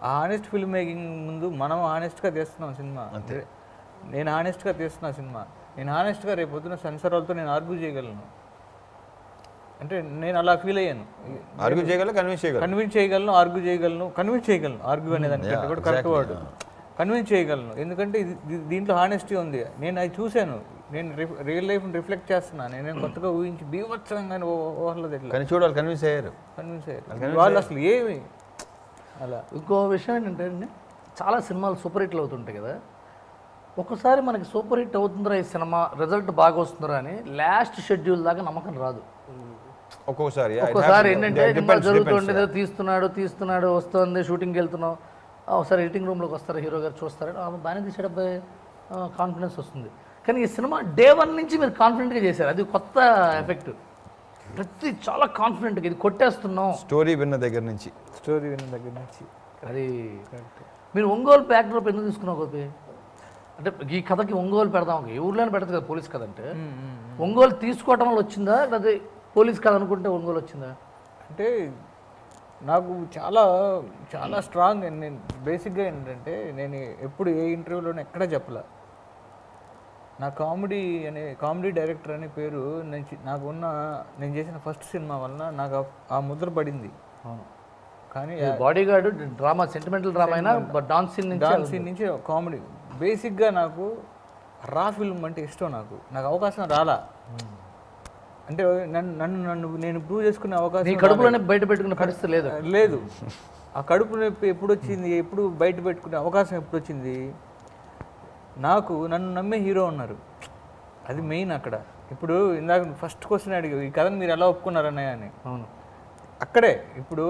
ఆ honest film making ముందు మనం ఆనెస్ట్గా తీస్తున్నాం సినిమా. నేను ఆనెస్ట్గా తీస్తున్నా సినిమా. నేను ఆనెస్ట్గా రేపు పొద్దున సెన్సార్ వాళ్ళతో నేను ఆర్గ్యూ చేయగలను. అంటే నేను అలా ఫీల్ అయ్యాను. ఆర్గ్యూ చేయగలను, కన్విన్స్ చేయగలను, ఆర్గ్యూ అనే దానికంటే కూడా కరెక్ట్ వర్డ్. కన్విన్స్ చేయగలను, ఎందుకంటే దీంట్లో హానెస్టీ ఉంది. నేను అది చూశాను, నేను రియల్ లైఫ్ని రిఫ్లెక్ట్ చేస్తున్నాను. నేను కొత్తగా ఊహించి బీభత్సంగా ఊహలేదు ఎట్లా చూడాలి. కన్విన్స్ అయ్యారు వాళ్ళు అసలు ఏమి. అలా ఇంకో విషయం ఏంటంటే అండి, చాలా సినిమాలు సూపర్ హిట్లు అవుతుంటాయి కదా, ఒకసారి మనకి సూపర్ హిట్ అవుతుందిరా ఈ సినిమా, రిజల్ట్ బాగా వస్తుందిరా అని లాస్ట్ షెడ్యూల్ దాకా నమ్మకం రాదు. ఒక్కోసారి ఏంటంటే సినిమా జరుగుతుండేదో తీస్తున్నాడు వస్తుంది, షూటింగ్కి వెళ్తున్నాం, ఒకసారి ఎడిటింగ్ రూమ్లోకి వస్తారు, హీరో గారు చూస్తారు, బాగానే తీసాడు అబ్బాయి, కాన్ఫిడెన్స్ వస్తుంది. కానీ ఈ సినిమా డే 1 నుంచి మీరు కాన్ఫిడెంట్గా చేశారు, అది కొత్త ఎఫెక్ట్. ప్రతి చాలా కాన్ఫిడెంట్గా ఇది కొట్టేస్తున్నాం స్టోరీ విన్న దగ్గర నుంచి అది. మీరు ఒంగోలు బ్యాక్డ్రాప్ ఎందుకు తీసుకున్నావు గోపి? అంటే ఈ కథకి ఒంగోలు పెడదాం, ఏ ఊర్లోనే పెడతారు కదా పోలీస్ కథ అంటే, ఒంగోలు తీసుకోవటం వల్ల వచ్చిందా, లేదా పోలీస్ కథ అనుకుంటే ఒంగోలు వచ్చిందా? అంటే నాకు చాలా చాలా స్ట్రాంగ్. నేను బేసిక్గా ఏంటంటే నేను ఎప్పుడు ఏ ఇంటర్వ్యూలోనే ఎక్కడా చెప్పలే, నా కామెడీ డైరెక్టర్ అనే పేరు నేను చేసిన ఫస్ట్ సినిమా వలన నాకు ఆ ముద్ర పడింది. కానీ body guard drama, sentimental drama అయినా డాన్స్ సీన్ నుంచి కామెడీ. బేసిక్గా నాకు రా ఫిల్మ్ అంటే ఇష్టం. నాకు అవకాశం రాలా. అంటే నన్ను నేను ప్రూవ్ చేసుకునే అవకాశం కడుపులోనే బయట పెట్టుకునే పరిస్థితి లేదు. ఆ కడుపు నొప్పి ఎప్పుడు వచ్చింది, ఎప్పుడు బయట పెట్టుకునే అవకాశం ఎప్పుడు వచ్చింది? నన్ను నమ్మే హీరో ఉన్నారు, అది మెయిన్ అక్కడ. ఇప్పుడు ఇందాక ఫస్ట్ క్వశ్చన్ అడిగావు, ఈ కథను మీరు ఎలా ఒప్పుకున్నారన్నయ్య అని. అవును, అక్కడే ఇప్పుడు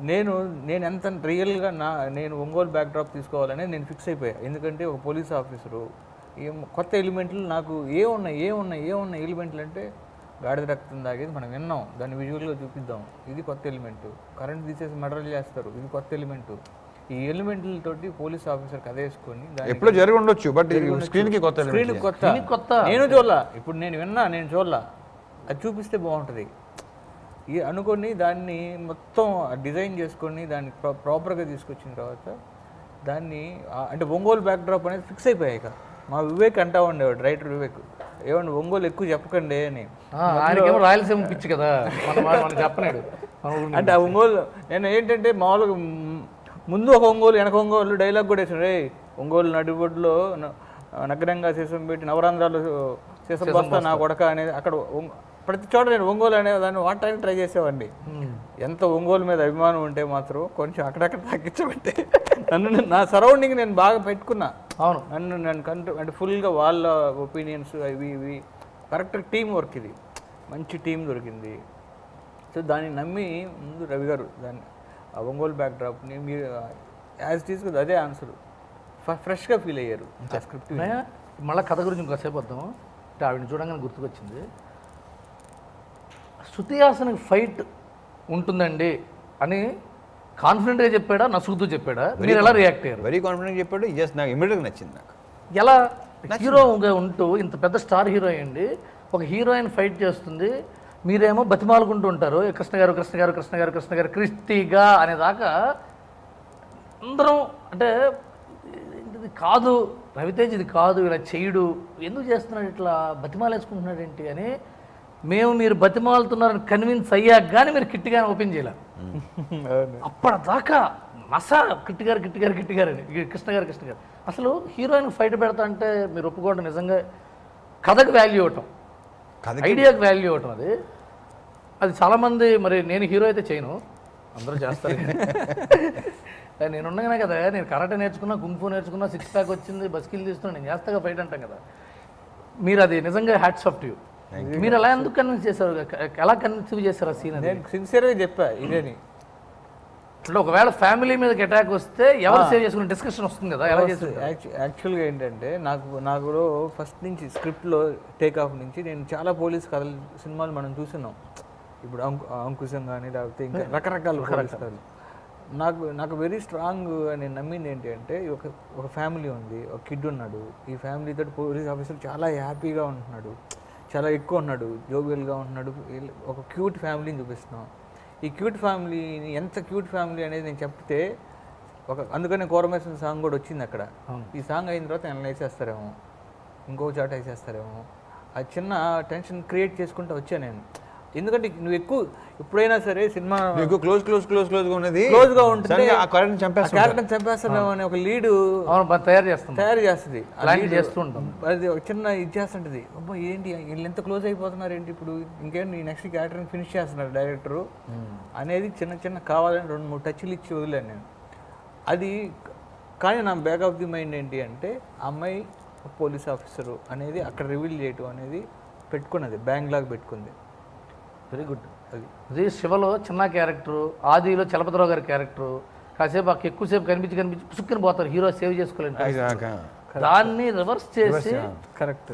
నేను ఎంత రియల్గా నేను ఒంగోలు బ్యాక్డ్రాప్ తీసుకోవాలని నేను ఫిక్స్ అయిపోయా. ఎందుకంటే ఒక పోలీస్ ఆఫీసరు కొత్త ఎలిమెంట్లు నాకు ఏమున్నాయి ఎలిమెంట్లు అంటే గాడిద రక్తం తాగేది మనం విన్నాం, దాన్ని విజువల్గా చూపిద్దాం, ఇది కొత్త ఎలిమెంటు. కరెంట్ తీసేసి మర్డర్ చేస్తారు, ఇది కొత్త ఎలిమెంటు. ఈ ఎలిమెంట్లతోటి పోలీస్ ఆఫీసర్ కథ వేసుకొని ఎప్పుడు జరిగి ఉండొచ్చు, బట్ స్క్రీన్కి కొత్త నేను చూడాల. ఇప్పుడు నేను చూడాల, అది చూపిస్తే బాగుంటుంది అనుకొని దాన్ని మొత్తం డిజైన్ చేసుకొని దాన్ని ప్రాపర్గా తీసుకొచ్చిన తర్వాత దాన్ని అంటే ఒంగోలు బ్యాక్డ్రాప్ అనేది ఫిక్స్ అయిపోయాయి. ఇక మా వివేక్ అంటా ఉండేవాడు, రైటర్ వివేక్, ఏమన్నా ఒంగోలు ఎక్కువ చెప్పకండి అని. రాయలసీమ పిచ్చి కదా చెప్పనాడు. అంటే ఆ ఒంగోలు నేను ఏంటంటే మామూలుగా ముందు ఒక ఒంగోలు వెనక ఒంగోలు డైలాగ్ కూడా వేసాను, రే ఒంగోలు నడిబొడ్లో నగరంగా సీసం పెట్టి నవరంధ్రాలు సీసం బస్తా నా కొడక అనేది. అక్కడ ప్రతి చోట నేను ఒంగోలు అనే దాన్ని వాడటానికి ట్రై చేసేవాడిని. ఎంత ఒంగోలు మీద అభిమానం ఉంటే మాత్రం కొంచెం అక్కడక్కడ తగ్గించబట్టే నా సరౌండింగ్ నేను బాగా పెట్టుకున్నా. అవును, నేను అంటే ఫుల్గా వాళ్ళ ఒపీనియన్స్ ఇవి కరెక్ట్ టీం వర్క్, ఇది మంచి టీం దొరికింది. సో దాన్ని నమ్మి ముందు రవి గారు దాన్ని ఆ ఒంగోలు బ్యాక్డ్రాప్ని మీరు యాజ్ తీసుకుంది అదే ఆన్సర్ ఫ్రెష్గా ఫీల్ అయ్యారు. స్క్రిప్ట్ మళ్ళీ కథ గురించి ఇంకోసేపు వద్దాం. అంటే ఆవిడని చూడంగానే గుర్తుకొచ్చింది, శృతి హాసన్కి ఫైట్ ఉంటుందండి అని కాన్ఫిడెంట్గా చెప్పాడా, నసుగుతూ చెప్పాడా, మీరు ఎలా రియాక్ట్ అయ్యారు? వెరీ కాన్ఫిడెంట్ చెప్పాడు. జస్ట్ నాకు ఇమీడియట్గా నచ్చింది. నాకు ఎలా హీరోగా ఉంటూ ఇంత పెద్ద స్టార్ హీరో అయ్యండి, ఒక హీరోయిన్ ఫైట్ చేస్తుంది, మీరేమో బతిమాలుకుంటూ ఉంటారు, కృష్ణ గారు క్రిస్టిగా అనేదాకా అందరం. అంటే ఇది కాదు రవితేజ్, ఇది కాదు, ఇలా చేయడు, ఎందుకు చేస్తున్నాడు, ఇట్లా బతిమాలేసుకుంటున్నాడు ఏంటి అని మీరు బతిమాలుతున్నారని కన్విన్స్ అయ్యాక కానీ మీరు కిట్టిగానే ఓపెన్ చేయలే. అప్పటిదాకా నసా కిట్టిగారు అని కృష్ణ గారు అసలు హీరోయిన్ ఫైట్ పెడతా అంటే మీరు ఒప్పుకోవడం నిజంగా కథకు వాల్యూ ఇవ్వటం, ఐడియాకి వాల్యూ ఇవ్వటం. అది చాలామంది, మరి నేను హీరో అయితే చేయను, అందరూ చేస్తారు. నేనున్నానే కదా, నేను కరాటే నేర్చుకున్నా, కుంఫు నేర్చుకున్నా, 6 ప్యాక్ వచ్చింది, బస్కిల్ తీస్తున్నా, నేను చేస్తాగా ఫైట్ అంటాం కదా. మీరు అది నిజంగా హ్యాట్స్ ఆఫ్ టు యూ. మీరు ఎలా ఎందుకు కన్విన్స్ చేశారు, ఎలా కన్విన్స్ చేశారు ఆ సీన్? నేను సిన్సియర్గా చెప్పా ఇదేని. అంటే ఒకవేళ ఫ్యామిలీ మీదకి అటాక్ వస్తే ఎవరు సేవ్ చేసుకునే డిస్కషన్ వస్తుంది కదా, ఎలా చేస్తారు? యాక్చువల్గా ఏంటంటే నాకు ఫస్ట్ నుంచి స్క్రిప్ట్లో టేక్ ఆఫ్ నుంచి నేను చాలా పోలీస్ కథలు సినిమాలు మనం చూస్తున్నాం. ఇప్పుడు అంకుశం కానీ లేకపోతే ఇంకా రకరకాల కథలు. నాకు వెరీ స్ట్రాంగ్ నేను నమ్మింది ఏంటి అంటే ఒక ఫ్యామిలీ ఉంది, ఒక కిడ్ ఉన్నాడు, ఈ ఫ్యామిలీతో పోలీస్ ఆఫీసర్ చాలా హ్యాపీగా ఉంటున్నాడు, చాలా ఎక్కువ ఉన్నాడు, జోవియల్గా ఉంటున్నాడు, ఒక క్యూట్ ఫ్యామిలీని చూపిస్తున్నాం. ఈ క్యూట్ ఫ్యామిలీని ఎంత క్యూట్ ఫ్యామిలీ అనేది నేను చెప్తే అందుకని కోరమేసిన సాంగ్ కూడా వచ్చింది అక్కడ. అవును. ఈ సాంగ్ అయిన తర్వాత ఆయన వేసేస్తారేమో, ఇంకో చాట వేసేస్తారేమో, ఆ చిన్న టెన్షన్ క్రియేట్ చేసుకుంటూ వచ్చాను నేను. ఎందుకంటే నువ్వు ఎక్కువ ఎప్పుడైనా సరే సినిమా మీకు క్లోజ్గా ఉన్నది క్లోజ్గా ఉంటుంది, ఆ క్యారెక్టర్ చంపేస్తామేమో అని ఒక లీడు తయారు చేస్తుంది, చేస్తూ ఉంటాం. అది ఒక చిన్న ఇది చేస్తుంటుంది. అబ్బా ఏంటి వీళ్ళు ఎంత క్లోజ్ అయిపోతున్నారు ఏంటి, ఇప్పుడు ఇంకేంటి నెక్స్ట్ క్యారెక్టర్ని ఫినిష్ చేస్తున్నారు డైరెక్టరు అనేది చిన్న కావాలని 2-3 టచ్లు ఇచ్చి వదిలేను నేను. అది కానీ నా బ్యాక్ ఆఫ్ ది మైండ్ ఏంటి అంటే అమ్మాయి పోలీస్ ఆఫీసరు అనేది అక్కడ రివీల్ చేయటం అనేది పెట్టుకున్నది, బ్యాంగ్ లాగా పెట్టుకుంది. Very good. అది శివలో చిన్న క్యారెక్టరు, ఆదిలో చలపతిరావు గారి క్యారెక్టరు, కాసేపు ఎక్కువసేపు కనిపించి పుసుక్కుని పోతారు, హీరో సేవ్ చేసుకోలేండి. దాన్ని రివర్స్ చేసి కరెక్ట్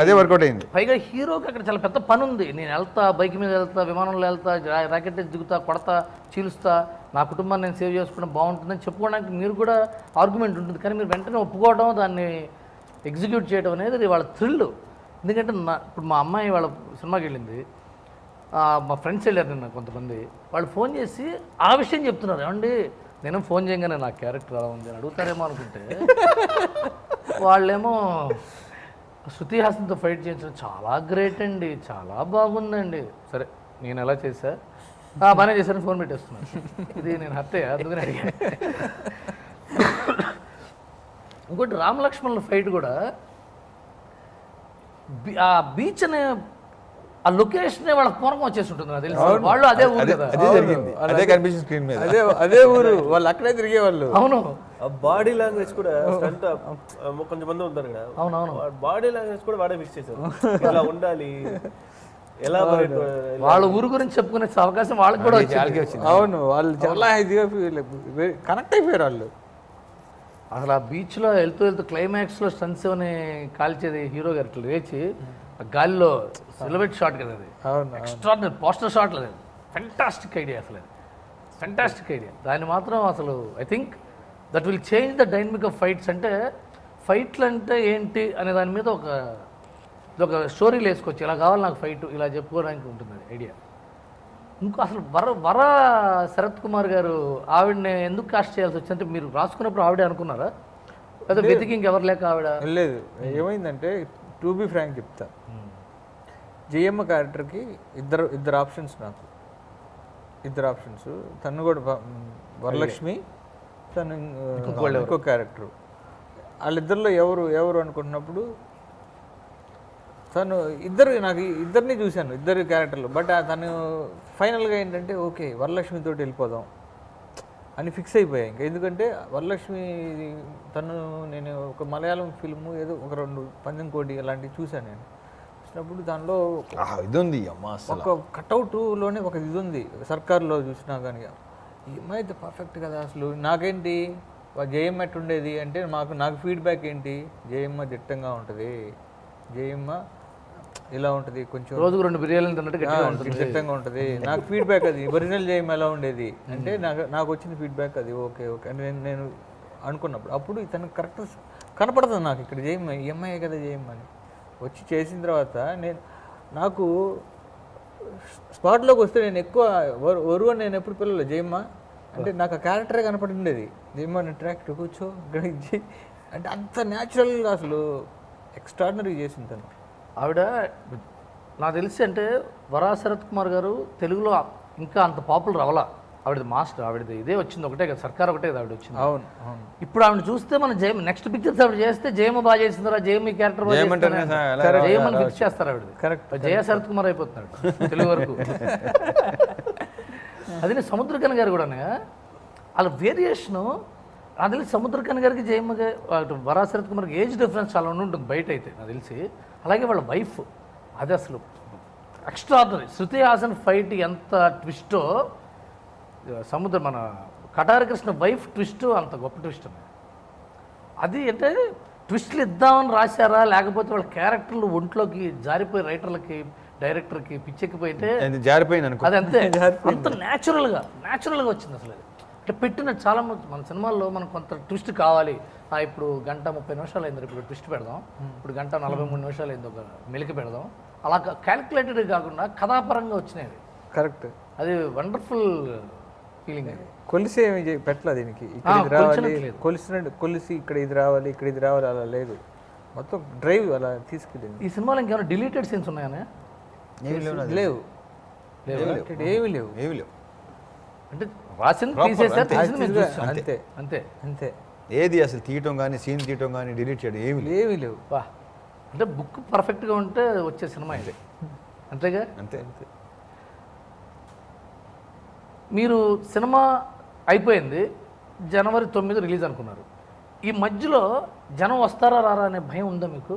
అదే వర్కౌట్ అయింది. పైగా హీరోకి అక్కడ చాలా పెద్ద పని ఉంది. నేను వెళ్తా, బైక్ మీద వెళ్తా, విమానంలో వెళ్తా, రాకెట్ దిగుతా, కొడతా, చీలుస్తా, నా కుటుంబాన్ని నేను సేవ్ చేసుకోవడం బాగుంటుందని చెప్పుకోవడానికి మీరు కూడా ఆర్గ్యుమెంట్ ఉంటుంది. కానీ మీరు వెంటనే ఒప్పుకోవడం, దాన్ని ఎగ్జిక్యూట్ చేయడం అనేది వాళ్ళ థ్రిల్. ఎందుకంటే ఇప్పుడు మా అమ్మాయి వాళ్ళ సినిమాకి వెళ్ళింది, మా ఫ్రెండ్స్ వెళ్ళారు నిన్న కొంతమంది, వాళ్ళు ఫోన్ చేసి ఆ విషయం చెప్తున్నారు. ఏమండి నేను ఫోన్ చేయగానే నా క్యారెక్టర్ అలా ఉంది అని అడుగుతారేమో అనుకుంటే వాళ్ళేమో శృతి హాసన్తో ఫైట్ చేయించడం చాలా గ్రేట్ అండి, చాలా బాగుందండి. సరే నేను ఎలా చేశా, బాగానే చేశాను, ఫోన్ పెట్టేస్తున్నాను. ఇది నేను హత్య అందుకని అడిగా. ఇంకోటి రామ్ లక్ష్మణుల ఫైట్ కూడా ఆ బీచ్ అనే ఆ లొకేషన్ వాళ్ళకి పూర్వం వచ్చేసి ఉంటుంది నాకు తెలిసి. వాళ్ళు అదే ఊరు కదా, అదే జరిగింది, అదే కనిపించింది స్క్రీన్ మీద, అదే ఊరు, వాళ్ళు అక్కడే తిరిగేవాళ్ళు. అవును, బాడీ లాంగ్వేజ్ కూడా కొంతమంది ఉంటారు కదా, అవునవును, బాడీ లాంగ్వేజ్ కూడా వాడే ఫిక్స్ చేశారు, ఇలా ఉండాలి, ఎలా వాళ్ళ ఊరు గురించి చెప్పుకునే అవకాశం వాళ్ళకి కూడా వచ్చింది. అవును, వాళ్ళు చాలా ఇదిగా కనెక్ట్ అయిపోయారు వాళ్ళు. అసలు ఆ బీచ్లో వెళ్తూ క్లైమాక్స్లో స్టన్స్ అని కాల్చేది హీరో గారు ఇట్లా లేచి గాలిలో సిలబెట్ షాట్ కదా, అది ఎక్స్ట్రాడినరీ పోస్టర్ షాట్ లేదు, ఫెంటాస్టిక్ ఐడియా, అసలు ఫెంటాస్టిక్ ఐడియా. దాన్ని మాత్రం అసలు I think that will change the dynamic of fights. అంటే ఫైట్లు అంటే ఏంటి అనే దాని మీద ఒక స్టోరీలు వేసుకోవచ్చు, ఇలా కావాలి నాకు ఫైట్, ఇలా చెప్పుకోవడానికి ఉంటుంది అది ఐడియా. ఇంకో అసలు వర శరత్ కుమార్ గారు ఆవిడని ఎందుకు కాస్ట్ చేయాల్సి వచ్చిందంటే మీరు రాసుకున్నప్పుడు ఆవిడే అనుకున్నారా, లేదా వెతికి ఇంకెవరు లేక ఆవిడ? లేదు, ఏమైందంటే టు బి ఫ్రాంక్ చెప్తా, జయమ్మ క్యారెక్టర్కి ఇద్దరు ఆప్షన్స్, నాకు ఇద్దరు ఆప్షన్స్. తను కూడా వరలక్ష్మి, తను ఇంకో క్యారెక్టర్. వాళ్ళిద్దరిలో ఎవరు అనుకుంటున్నప్పుడు తను నాకు ఇద్దరిని చూశాను, ఇద్దరు క్యారెక్టర్లు. బట్ తను ఫైనల్గా ఏంటంటే ఓకే వరలక్ష్మితో వెళ్ళిపోదాం అని ఫిక్స్ అయిపోయాయి. ఇంకా ఎందుకంటే వరలక్ష్మి నేను ఒక మలయాళం ఫిల్ము ఏదో ఒక 2 పందెంకోటి అలాంటివి చూశాను. నేను చూసినప్పుడు దానిలో ఇది ఉంది, ఒక కట్అవుట్లోనే ఒక ఇది ఉంది, సర్కార్లో చూసినా కానీ ఈ అమ్మాయి అయితే పర్ఫెక్ట్ కదా. అసలు నాకేంటి జయమ్మ ఎట్టుండేది అంటే నాకు ఫీడ్బ్యాక్ ఏంటి, జయమ్మ దిట్టంగా ఉంటుంది, జయమ్మ ఇలా ఉంటుంది, కొంచెం రోజుకు 2 బిర్యానీలు తిన్నట్టు దిట్టంగా ఉంటుంది. నాకు ఫీడ్బ్యాక్ అది ఒరిజినల్ జయమ్మ ఎలా ఉండేది అంటే నాకు వచ్చిన ఫీడ్బ్యాక్ అది ఓకే అని నేను అనుకున్నప్పుడు అప్పుడు ఇతను కరెక్ట్ కనపడుతుంది నాకు, ఇక్కడ జయమ్మ ఈ అమ్మాయే కదా జయమ్మ అని. వచ్చి చేసిన తర్వాత నాకు స్పాట్లోకి వస్తే నేను ఎక్కువ వరువు నేను ఎప్పుడు పిల్లలు జయమ్మ అంటే నాకు ఆ క్యారెక్టరే కనపడి ఉండేది. జయమ్మ ట్రాక్టర్ కూర్చో ఇక్కడ అంటే అంత న్యాచురల్గా అసలు ఎక్స్ట్రాడినరీ చేసింది తను. ఆవిడ నాకు తెలిసి అంటే వరా శరత్ కుమార్ గారు తెలుగులో ఇంకా అంత పాపులర్ అవ్వాల. ఆవిడది మాస్టర్, ఆవిడది ఇదే వచ్చింది ఒకటే కదా, సర్కార్ ఒకటే కదా ఆవిడ వచ్చింది. అవును. ఇప్పుడు ఆవిడ చూస్తే మన జయమ్మ నెక్స్ట్ పిక్చర్స్ ఆవిడ చేస్తే జయమ్మ బాగా చేసిందా, జయమ్మ క్యారెక్టర్ జయమ్మని ఫిక్స్ చేస్తారు ఆవిడ. కరెక్ట్, జయ శరత్ కుమార్ అయిపోతున్నాడు తెలుగు వరకు. అదే సముద్రకన్ గారు కూడా వాళ్ళ వేరియేషను నాకు తెలిసి సముద్రకన్ గారికి జయమ్మగా వరా శరత్ కుమార్కి ఏజ్ డిఫరెన్స్ చాలా ఉంటుంది బయట అయితే నాకు తెలిసి. అలాగే వాళ్ళ వైఫ్ అది అసలు ఎక్స్ట్రాడినరీ. శృతి హాసన్ ఫైట్ ఎంత ట్విస్టో, మన కటారి కృష్ణ వైఫ్ ట్విస్ట్ అంత గొప్ప ట్విస్ట్. అది అంటే ట్విస్ట్లు ఇద్దామని రాశారా లేకపోతే వాళ్ళ క్యారెక్టర్లు ఒంట్లోకి జారిపోయి రైటర్లకి డైరెక్టర్కి పిచ్చెక్కిపోయితే జారిపోయింది అది అంతే, అంత న్యాచురల్గా వచ్చింది అసలు. అంటే పెట్టిన చాలా మన సినిమాల్లో మనకు కొంత ట్విస్ట్ కావాలి. ఇప్పుడు 1:30 అయింది, ఇప్పుడు ట్విస్ట్ పెడదాం, ఇప్పుడు 1:43 అయింది, ఒక మెలికి పెడదాం, అలా క్యాల్కులేటెడ్ కాకుండా కథాపరంగా వచ్చినాయి. కరెక్ట్, అది వండర్ఫుల్ ఫీలింగ్. అది కొలిసి ఏమి పెట్టలే దీనికి ఇక్కడ ఇది రావాలి కొలిచినట్లేదు. కొలిసి ఇక్కడ ఇది రావాలి ఇక్కడ ఇది రావాలి అలా లేదు, మొత్తం డ్రైవ్ అలా తీసుకెళ్ళింది. ఈ సినిమాలో ఇంకేమైనా డిలీటెడ్ సీన్స్ ఉన్నాయనే? ఏమీ లేవు నాది. లేవు ఏమి లేవు ఏమీ లేవు. అంటే రాసింది Proper, తీసేసారు, అంతే. తీసింది మేము చూసాం. అంతే అంతే. అంతే ఏది అసలు తీయటం కానీ సీన్ తీయటం కానీ డిలీట్ చేయడం ఏమీ లేవు. ఏమీ లేవు. వా, అంటే బుక్ పర్ఫెక్ట్గా ఉంటే వచ్చే సినిమా ఇది, అంతేగా? అంతే. మీరు సినిమా అయిపోయింది, జనవరి 9 రిలీజ్ అనుకున్నారు. ఈ మధ్యలో జనం వస్తారా రారా అనే భయం ఉందా మీకు?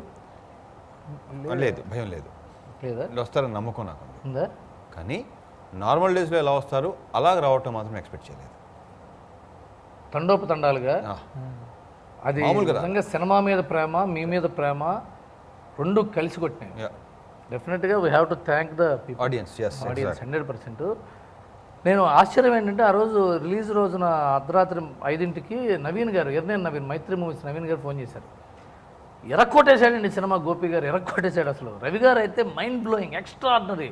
లేదు, భయం లేదు. లేదా? వీళ్ళు వస్తారని నమ్మకం నాకు ఉంది. ఉందా? కానీ నార్మల్ డేస్లో ఎలా వస్తారు అలాగ రావటం మాత్రం ఎక్స్పెక్ట్ చేయలేదు. తండోపతండాలుగా ఆ, అది మామూలుగా రా. నిజంగా సినిమా మీద ప్రేమ, మీ మీద ప్రేమ రెండు కలిసి కొట్టినాయి. yeah. డెఫినెట్గా we have to thank the people, audience, yes, audience exactly. 100%. నేను ఆశ్చర్యం ఏంటంటే, ఆ రోజు రిలీజ్ రోజున అర్ధరాత్రి 5ంటికి నవీన్ గారు, ఎర్నేన్ నవీన్, మైత్రి మూవీస్ నవీన్ గారు ఫోన్ చేశారు. ఎరక్కొట్టేశాడండి సినిమా, గోపి గారు ఎరక్కొట్టేశాడు అసలు. రవి గారు అయితే మైండ్ బ్లోయింగ్, ఎక్స్ట్రాడినరీ.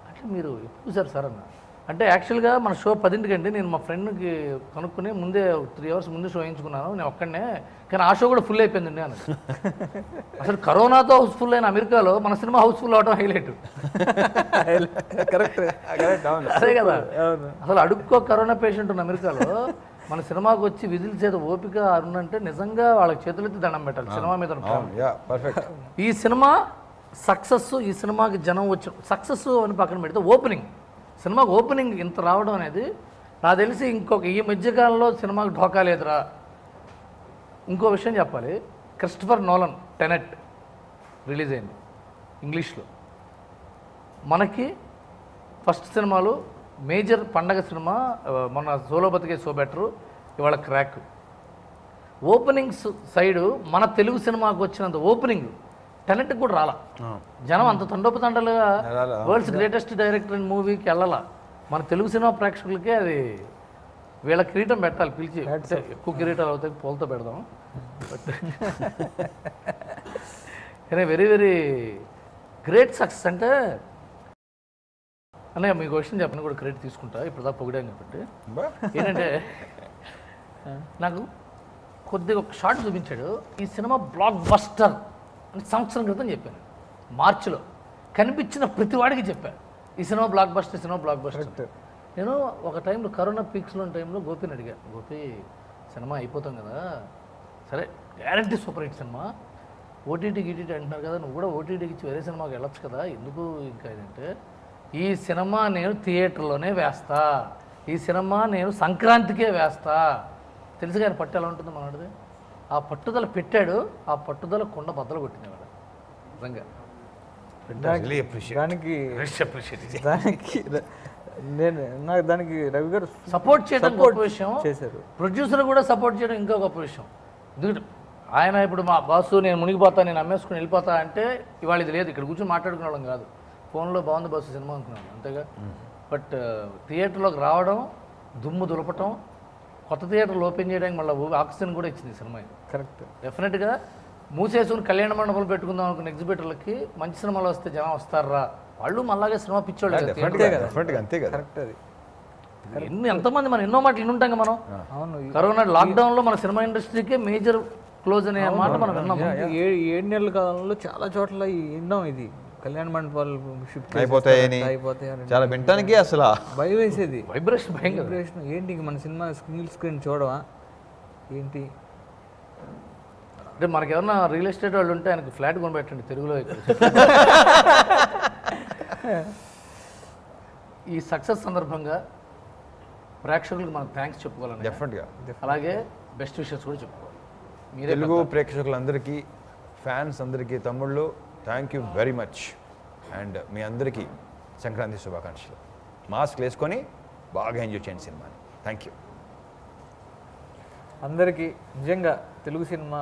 అంటే మీరు ఎప్పుడు చూసారు సార్ అన్న? అంటే యాక్చువల్గా మన షో 10ంటికండి, నేను మా ఫ్రెండ్కి కనుక్కుని ముందే 3 hours ముందు షో వేయించుకున్నాను నేను ఒక్కడనే, కానీ ఆ షో కూడా ఫుల్ అయిపోయిందండి అని. అసలు కరోనాతో హౌస్ఫుల్ అయిన అమెరికాలో మన సినిమా హౌస్ఫుల్ అవడం హైలైట్. కరెక్ట్ అదే కదా, అసలు అడుక్కో కరోనా పేషెంట్ ఉన్న అమెరికాలో మన సినిమాకి వచ్చి విధులు చేత ఓపిక అరుణంటే నిజంగా వాళ్ళకి చేతులెత్తి దండం పెట్టాలి సినిమా మీద ఉన్న ప్రేమ. పర్ఫెక్ట్. ఈ సినిమా సక్సెస్, ఈ సినిమాకి జనం వచ్చి సక్సెస్ అని పక్కన పెడితే ఓపెనింగ్, సినిమాకి ఓపెనింగ్ ఇంత రావడం అనేది నాకు తెలిసి ఇంకొక ఈ మధ్యకాలంలో సినిమాకి ఢోకా లేదురా. ఇంకో విషయం చెప్పాలి, క్రిస్టఫర్ నోలన్ టెనెట్ రిలీజ్ అయింది ఇంగ్లీష్లో. మనకి ఫస్ట్ సినిమాలు మేజర్ పండగ సినిమా, మొన్న సోలో బతికే సో బెటరు, ఇవాళ క్రాక్. ఓపెనింగ్స్ సైడు మన తెలుగు సినిమాకి వచ్చినంత ఓపెనింగ్ టెనెట్కి కూడా రాలా. జనం అంత తండోపతండలుగా వరల్డ్స్ గ్రేటెస్ట్ డైరెక్టర్ ఇన్ మూవీకి వెళ్ళాల. మన తెలుగు సినిమా ప్రేక్షకులకే అది వీళ్ళ కిరీటం పెట్టాలి, పిలిచి ఎక్కువ కిరీటాలు అవుతాయి, పూలతో పెడదాం. బట్ కానీ వెరీ వెరీ గ్రేట్ సక్సెస్. అంటే అన్నయ్య మీకు క్వశ్చన్ చెప్పని కూడా క్రెడిట్ తీసుకుంటా, ఇప్పుడు దాకా పొగిడాం కాబట్టి. ఏంటంటే నాకు కొద్దిగా ఒక షార్ట్ చూపించాడు, ఈ సినిమా బ్లాక్ బస్టర్ అని సంవత్సరం క్రితం చెప్పాను, మార్చిలో కనిపించిన ప్రతి వాడికి చెప్పాను ఈ cinema block buster, cinema block buster. నేను ఒక టైంలో కరోనా పీక్స్లో ఉన్న టైంలో గోపిని అడిగాను, గోపి సినిమా అయిపోతాం కదా, సరే guarantee super hit cinema, OTT గిటీటీ అంటున్నారు కదా, నువ్వు కూడా ఓటీటీకి ఇచ్చి వేరే సినిమాకి వెళ్ళొచ్చు కదా, ఎందుకు ఇంకా ఏంటంటే, ఈ సినిమా నేను థియేటర్లోనే వేస్తా, ఈ సినిమా నేను సంక్రాంతికే వేస్తా. తెలుసు కానీ పట్టు ఎలా ఉంటుందో మనది. ఆ పట్టుదల పెట్టాడు, ఆ పట్టుదల కొండ బద్దలు కొట్టినవాడు నిజంగా. దానికి నాకు దానికి రవి గారు సపోర్ట్ చేయడం గొప్ప విషయం, చేశారు. ప్రొడ్యూసర్ కూడా సపోర్ట్ చేయడం ఇంకా గొప్ప విషయం. ఎందుకంటే ఆయన ఇప్పుడు మా బాసు నేను మునిగిపోతా, నేను అమ్మేసుకుని వెళ్ళిపోతా అంటే ఇవాళ ఇది లేదు, ఇక్కడ కూర్చొని మాట్లాడుకునే వాళ్ళం కాదు, ఫోన్లో బాగుంది బాసు సినిమా అనుకున్నాను అంతేగా. బట్ థియేటర్లోకి రావడం, దుమ్ము దులపటం, కొత్త థియేటర్లు ఓపెన్ చేయడానికి మళ్ళీ ఆక్సిజన్ కూడా ఇచ్చింది సినిమా. కరెక్ట్. డెఫినెట్గా మూసేసుకుని కళ్యాణ మండపాలు పెట్టుకుందాం అనుకున్న ఎగ్జిబిటర్లకి మంచి సినిమాలు వస్తే జనం వస్తారా, వాళ్ళు మళ్ళాగే సినిమా పిచ్చోళ్ళు కదా. అంతే కదా. కరెక్ట్. అది ఎంతమంది మనం ఎన్నో మాటలు వినుంటాం మనం. అవును, కరోనా లాక్డౌన్లో మన సినిమా ఇండస్ట్రీకే మేజర్ క్లోజ్ అనే మాట మనం విన్నాం. 7 నెలల కాలంలో చాలా చోట్ల విన్నాం, ఇది కళ్యాణ మండపాలు షిఫ్ట్ అయిపోతాయని అయిపోతాయని చాలా వినటానికి అసలు భయం వేసేది. వైబ్రేషన్ భయం కదా. వైబ్రేషన్ ఏంటి, మన సినిమా స్క్రీన్ చూడవా ఏంటి అంటే మనకి ఎవరన్నా రియల్ ఎస్టేట్ వాళ్ళు ఉంటే ఆయనకు ఫ్లాట్ కొనిపెట్టండి తెలుగులో. ఈ సక్సెస్ సందర్భంగా ప్రేక్షకులకు మనం థ్యాంక్స్ చెప్పుకోవాలని, డెఫినెట్గా. అలాగే బెస్ట్ విషెస్ కూడా చెప్పుకోవాలి. మీరే తెలుగు ప్రేక్షకులందరికీ, ఫ్యాన్స్ అందరికీ, తమ్ముళ్ళు thank you very much. And మీ అందరికీ సంక్రాంతి శుభాకాంక్షలు. మాస్క్ వేసుకొని బాగా ఎంజాయ్ చేయండి సినిమాని. థ్యాంక్ యూ అందరికీ. నిజంగా తెలుగు సినిమా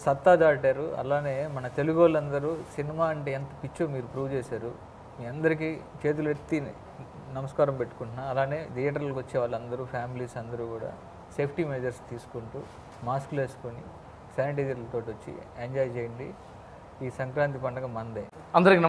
సత్తా దాటారు. అలానే మన తెలుగు వాళ్ళందరూ సినిమా అంటే ఎంత పిచ్చో మీరు ప్రూవ్ చేశారు. మీ అందరికీ చేతులు ఎత్తి నమస్కారం పెట్టుకుంటున్నా. అలానే థియేటర్లకు వచ్చే వాళ్ళందరూ, ఫ్యామిలీస్ అందరూ కూడా సేఫ్టీ మెజర్స్ తీసుకుంటూ మాస్కులు వేసుకొని శానిటైజర్లతో వచ్చి ఎంజాయ్ చేయండి. ఈ సంక్రాంతి పండుగ మందే. అందరికీ